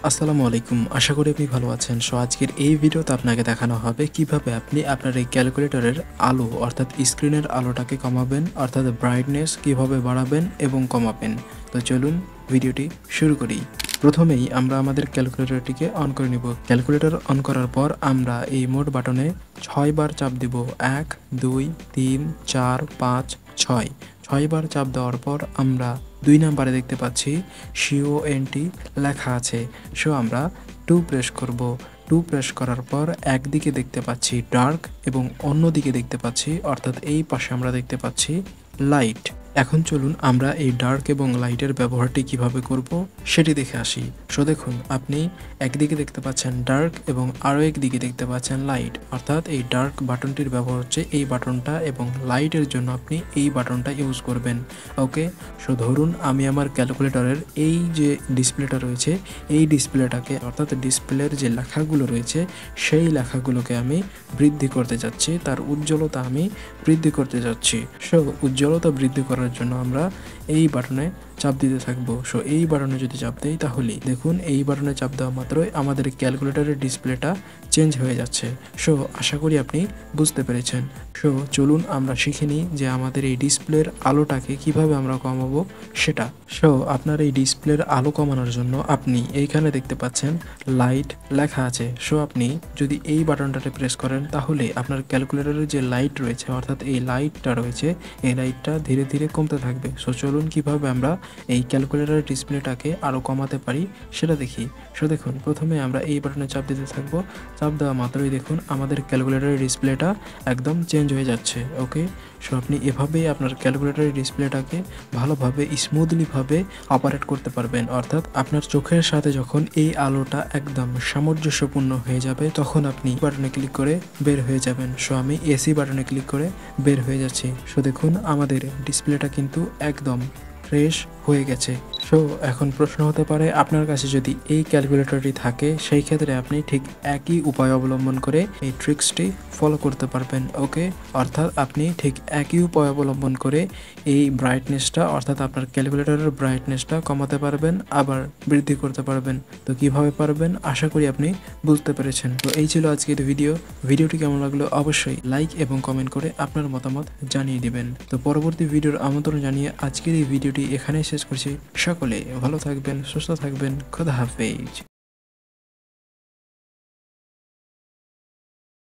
আসসালামু আলাইকুম। আশা করি আপনি ভালো আছেন। সো আজকের এই ভিডিওতে আপনাকে দেখানো হবে কিভাবে আপনি আপনার এই ক্যালকুলেটরের আলো অর্থাৎ স্ক্রিনের আলোটাকে কমাবেন, অর্থাৎ ব্রাইটনেস কিভাবে বাড়াবেন এবং কমাবেন। তো চলুন ভিডিওটি শুরু করি। প্রথমেই আমরা আমাদের ক্যালকুলেটরটিকে অন করে নিব। ক্যালকুলেটর অন করার পর আমরা এই মোড বাটনে ৬ বার চাপ দিব। ১, ২, ৩, ৪, ৫, ৬। ৬ বার চাপ দেওয়ার পর আমরা ২ নাম্বারে দেখতে পাচ্ছি CONT লেখা আছে। সো আমরা 2 প্রেস করব। 2 প্রেস করার পর একদিকে দেখতে পাচ্ছি ডার্ক এবং অন্যদিকে দেখতে পাচ্ছি, অর্থাৎ এই পাশে আমরা দেখতে পাচ্ছি লাইট। এখন চলুন আমরা এই ডার্ক এবং লাইটের ব্যবহারটি কিভাবে করব সেটি দেখে আসি। সো দেখুন, আপনি একদিকে দেখতে পাচ্ছেন ডার্ক এবং আরও একদিকে দেখতে পাচ্ছেন লাইট, অর্থাৎ এই ডার্ক বাটনটির ব্যবহার হচ্ছে এই বাটনটা এবং লাইটের জন্য আপনি এই বাটনটা ইউজ করবেন। ওকে, সো ধরুন আমি আমার ক্যালকুলেটরের এই যে ডিসপ্লেটা রয়েছে এই ডিসপ্লেটাকে, অর্থাৎ ডিসপ্লের যে লেখাগুলো রয়েছে সেই লেখাগুলোকে আমি বৃদ্ধি করতে যাচ্ছি, তার উজ্জ্বলতা আমি বৃদ্ধি করতে যাচ্ছি। সো উজ্জ্বলতা বৃদ্ধি করার জন্য আমরা এই বাটনে চাপ দিতে থাকবো। সো এই বাটনে যদি চাপ দেই তাহলে দেখুন এই বাটনে চাপ দেওয়া মাত্রই আমাদের ক্যালকুলেটরের ডিসপ্লেটা চেঞ্জ হয়ে যাচ্ছে। সো আশা করি আপনি বুঝতে পেরেছেন। সো চলুন আমরা শিখে নিই যে আমাদের এই ডিসপ্লের আলোটাকে কিভাবে আমরা কমাবো সেটা। সো আপনার এই ডিসপ্লের আলো কমানোর জন্য আপনি এইখানে দেখতে পাচ্ছেন লাইট লেখা আছে। সো আপনি যদি এই বাটনটাতে প্রেস করেন তাহলে আপনার ক্যালকুলেটরের যে লাইট রয়েছে, অর্থাৎ এই লাইটটা রয়েছে, এই লাইটটা ধীরে ধীরে কমতে থাকবে। সো চলুন কিভাবে আমরা এই ক্যালকুলেটরের ডিসপ্লেটাকে আরও কমাতে পারি সেটা দেখি। সো দেখুন, প্রথমে আমরা এই বাটনে চাপ দিতে থাকবো। চাপ দেওয়া মাত্রই দেখুন আমাদের ক্যালকুলেটরের ডিসপ্লেটা একদম চেঞ্জ হয়ে যাচ্ছে। ওকে, সো আপনি এভাবেই আপনার ক্যালকুলেটরের ডিসপ্লেটাকে ভালোভাবে স্মুথলিভাবে অপারেট করতে পারবেন, অর্থাৎ আপনার চোখের সাথে যখন এই আলোটা একদম সামঞ্জস্যপূর্ণ হয়ে যাবে তখন আপনি বাটনে ক্লিক করে বের হয়ে যাবেন। সো আমি এসি বাটনে ক্লিক করে বের হয়ে যাচ্ছি। সো দেখুন আমাদের ডিসপ্লেটা কিন্তু একদম ফ্রেশ হয়ে গেছে। সো এখন প্রশ্ন হতে পারে আপনার কাছে যদি এই ক্যালকুলেটরটি থাকে সেই ক্ষেত্রে আপনি ঠিক একই উপায় অবলম্বন করে এই ট্রিক্সটি ফলো করতে পারবেন। ওকে, অর্থাৎ আপনি ঠিক একই উপায় অবলম্বন করে এই ব্রাইটনেসটা, অর্থাৎ আপনার ক্যালকুলেটরের ব্রাইটনেসটা কমাতে পারবেন, আবার বৃদ্ধি করতে পারবেন। তো কিভাবে পারবেন আশা করি আপনি বুঝতে পেরেছেন। তো এই ছিল আজকের ভিডিওটি কেমন লাগলো অবশ্যই লাইক এবং কমেন্ট করে আপনার মতামত জানিয়ে দিবেন। তো পরবর্তী ভিডিওর আমন্ত্রণ জানিয়ে আজকের এই ভিডিওটি এখানেই শেষ করছি। সকলে ভালো থাকবেন, সুস্থ থাকবেন। খোদা হাফেজ।